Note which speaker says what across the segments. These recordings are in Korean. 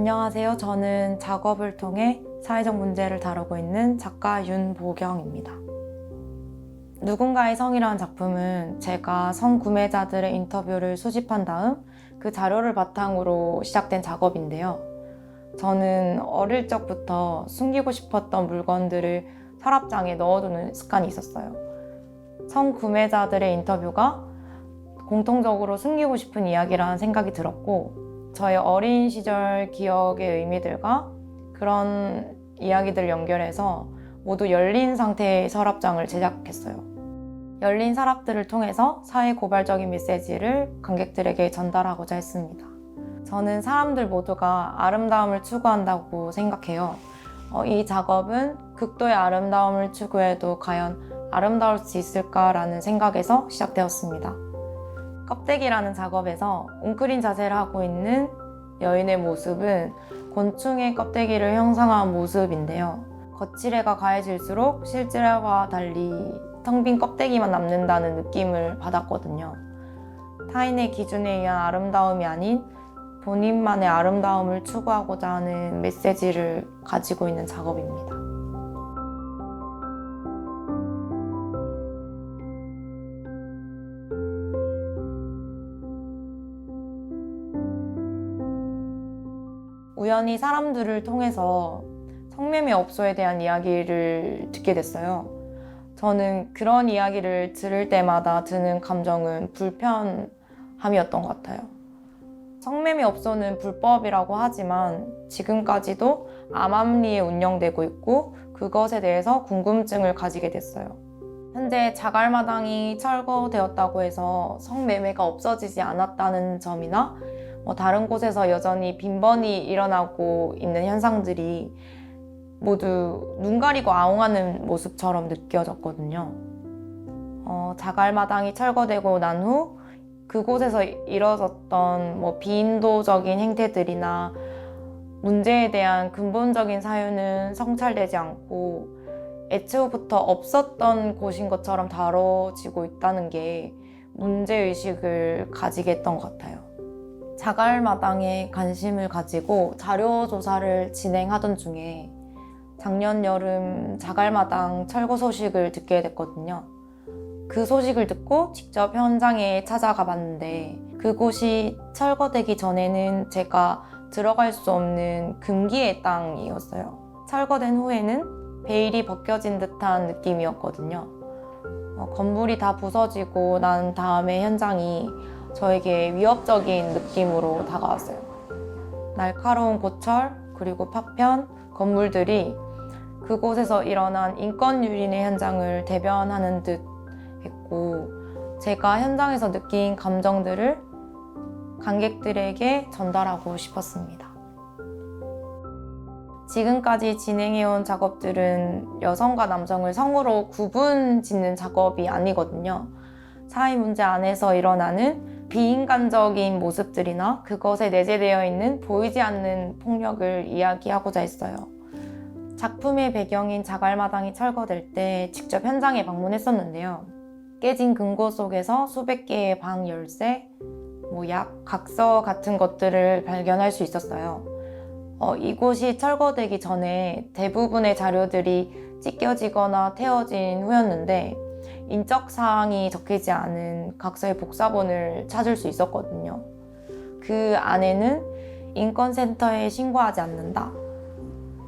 Speaker 1: 안녕하세요. 저는 작업을 통해 사회적 문제를 다루고 있는 작가 윤보경입니다. 누군가의 성이라는 작품은 제가 성 구매자들의 인터뷰를 수집한 다음 그 자료를 바탕으로 시작된 작업인데요. 저는 어릴 적부터 숨기고 싶었던 물건들을 서랍장에 넣어두는 습관이 있었어요. 성 구매자들의 인터뷰가 공통적으로 숨기고 싶은 이야기라는 생각이 들었고, 저의 어린 시절 기억의 의미들과 그런 이야기들을 연결해서 모두 열린 상태의 서랍장을 제작했어요. 열린 서랍들을 통해서 사회 고발적인 메시지를 관객들에게 전달하고자 했습니다. 저는 사람들 모두가 아름다움을 추구한다고 생각해요. 이 작업은 극도의 아름다움을 추구해도 과연 아름다울 수 있을까라는 생각에서 시작되었습니다. 껍데기라는 작업에서 웅크린 자세를 하고 있는 여인의 모습은 곤충의 껍데기를 형상한 모습인데요. 거칠해가 가해질수록 실제와 달리 텅 빈 껍데기만 남는다는 느낌을 받았거든요. 타인의 기준에 의한 아름다움이 아닌 본인만의 아름다움을 추구하고자 하는 메시지를 가지고 있는 작업입니다. 우연히 사람들을 통해서 성매매 업소에 대한 이야기를 듣게 됐어요. 저는 그런 이야기를 들을 때마다 드는 감정은 불편함이었던 것 같아요. 성매매 업소는 불법이라고 하지만 지금까지도 암암리에 운영되고 있고 그것에 대해서 궁금증을 가지게 됐어요. 현재 자갈마당이 철거되었다고 해서 성매매가 없어지지 않았다는 점이나 다른 곳에서 여전히 빈번히 일어나고 있는 현상들이 모두 눈 가리고 아웅하는 모습처럼 느껴졌거든요. 자갈마당이 철거되고 난 후 그곳에서 이뤄졌던 비인도적인 행태들이나 문제에 대한 근본적인 사유는 성찰되지 않고 애초부터 없었던 곳인 것처럼 다뤄지고 있다는 게 문제의식을 가지게 했던 것 같아요. 자갈마당에 관심을 가지고 자료 조사를 진행하던 중에 작년 여름 자갈마당 철거 소식을 듣게 됐거든요. 그 소식을 듣고 직접 현장에 찾아가 봤는데 그곳이 철거되기 전에는 제가 들어갈 수 없는 금기의 땅이었어요. 철거된 후에는 베일이 벗겨진 듯한 느낌이었거든요. 건물이 다 부서지고 난 다음에 현장이 저에게 위협적인 느낌으로 다가왔어요. 날카로운 고철, 그리고 파편, 건물들이 그곳에서 일어난 인권유린의 현장을 대변하는 듯 했고, 제가 현장에서 느낀 감정들을 관객들에게 전달하고 싶었습니다. 지금까지 진행해온 작업들은 여성과 남성을 성으로 구분 짓는 작업이 아니거든요. 사회 문제 안에서 일어나는 비인간적인 모습들이나 그것에 내재되어 있는 보이지 않는 폭력을 이야기하고자 했어요. 작품의 배경인 자갈마당이 철거될 때 직접 현장에 방문했었는데요. 깨진 금고 속에서 수백 개의 방 열쇠, 약, 각서 같은 것들을 발견할 수 있었어요. 이곳이 철거되기 전에 대부분의 자료들이 찢겨지거나 태워진 후였는데 인적 사항이 적히지 않은 각서의 복사본을 찾을 수 있었거든요. 그 안에는 인권센터에 신고하지 않는다,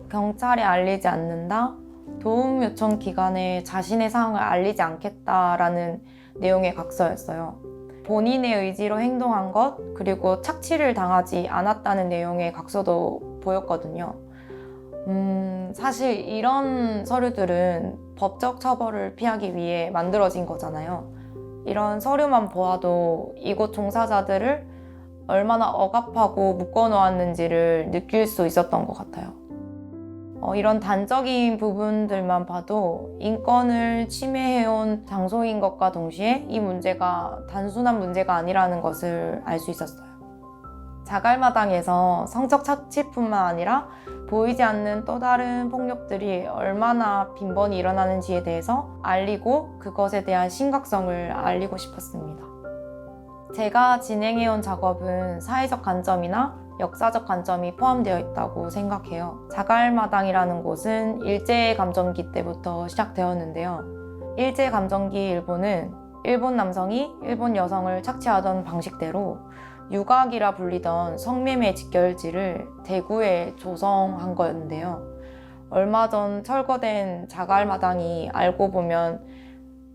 Speaker 1: 경찰에 알리지 않는다, 도움 요청 기관에 자신의 사항을 알리지 않겠다라는 내용의 각서였어요. 본인의 의지로 행동한 것, 그리고 착취를 당하지 않았다는 내용의 각서도 보였거든요. 사실 이런 서류들은 법적 처벌을 피하기 위해 만들어진 거잖아요. 이런 서류만 보아도 이곳 종사자들을 얼마나 억압하고 묶어놓았는지를 느낄 수 있었던 것 같아요. 이런 단적인 부분들만 봐도 인권을 침해해온 장소인 것과 동시에 이 문제가 단순한 문제가 아니라는 것을 알 수 있었어요. 자갈마당에서 성적 착취뿐만 아니라 보이지 않는 또 다른 폭력들이 얼마나 빈번히 일어나는지에 대해서 알리고 그것에 대한 심각성을 알리고 싶었습니다. 제가 진행해온 작업은 사회적 관점이나 역사적 관점이 포함되어 있다고 생각해요. 자갈마당이라는 곳은 일제감정기 때부터 시작되었는데요. 일제감정기 일본은 일본 남성이 일본 여성을 착취하던 방식대로 유각이라 불리던 성매매 직결지를 대구에 조성한 거였는데요. 얼마 전 철거된 자갈마당이 알고 보면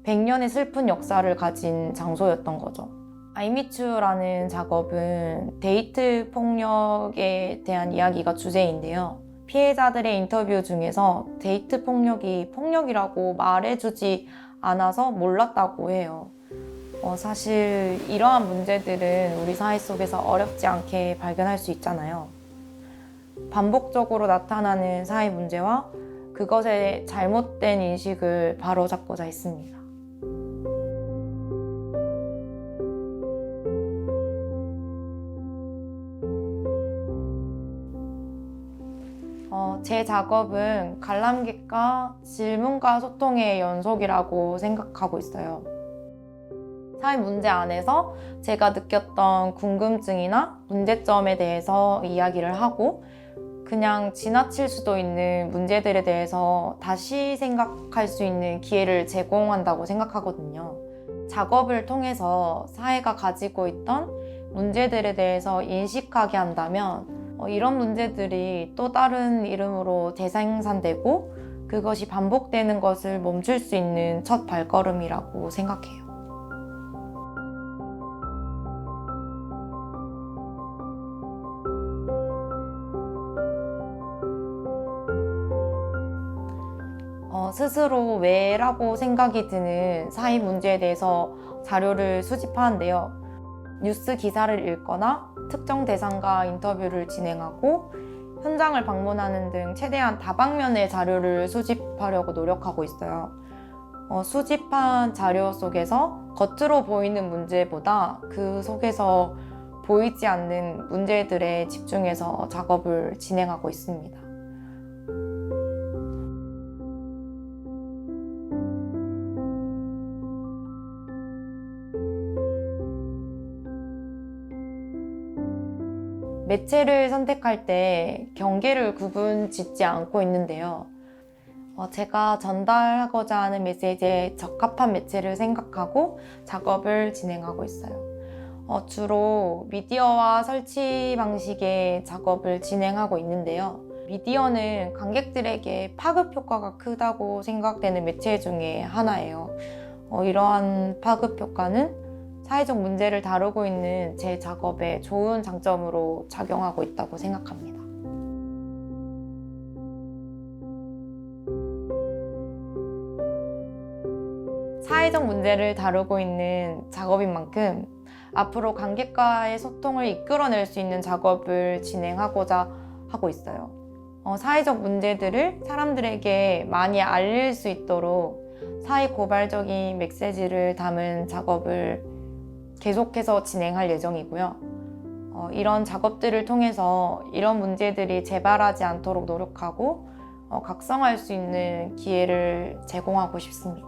Speaker 1: 100년의 슬픈 역사를 가진 장소였던 거죠. 아이미추라는 작업은 데이트 폭력에 대한 이야기가 주제인데요. 피해자들의 인터뷰 중에서 데이트 폭력이 폭력이라고 말해주지 않아서 몰랐다고 해요. 사실 이러한 문제들은 우리 사회 속에서 어렵지 않게 발견할 수 있잖아요. 반복적으로 나타나는 사회 문제와 그것의 잘못된 인식을 바로잡고자 했습니다. 제 작업은 관람객과 질문과 소통의 연속이라고 생각하고 있어요. 사회 문제 안에서 제가 느꼈던 궁금증이나 문제점에 대해서 이야기를 하고 그냥 지나칠 수도 있는 문제들에 대해서 다시 생각할 수 있는 기회를 제공한다고 생각하거든요. 작업을 통해서 사회가 가지고 있던 문제들에 대해서 인식하게 한다면 이런 문제들이 또 다른 이름으로 재생산되고 그것이 반복되는 것을 멈출 수 있는 첫 발걸음이라고 생각해요. 스스로 왜라고 생각이 드는 사회 문제에 대해서 자료를 수집하는데요. 뉴스 기사를 읽거나 특정 대상과 인터뷰를 진행하고 현장을 방문하는 등 최대한 다방면의 자료를 수집하려고 노력하고 있어요. 수집한 자료 속에서 겉으로 보이는 문제보다 그 속에서 보이지 않는 문제들에 집중해서 작업을 진행하고 있습니다. 매체를 선택할 때 경계를 구분 짓지 않고 있는데요. 제가 전달하고자 하는 메시지에 적합한 매체를 생각하고 작업을 진행하고 있어요. 주로 미디어와 설치 방식의 작업을 진행하고 있는데요. 미디어는 관객들에게 파급 효과가 크다고 생각되는 매체 중에 하나예요. 이러한 파급 효과는 사회적 문제를 다루고 있는 제 작업에 좋은 장점으로 작용하고 있다고 생각합니다. 사회적 문제를 다루고 있는 작업인 만큼 앞으로 관객과의 소통을 이끌어낼 수 있는 작업을 진행하고자 하고 있어요. 사회적 문제들을 사람들에게 많이 알릴 수 있도록 사회 고발적인 메시지를 담은 작업을 계속해서 진행할 예정이고요. 이런 작업들을 통해서 이런 문제들이 재발하지 않도록 노력하고 각성할 수 있는 기회를 제공하고 싶습니다.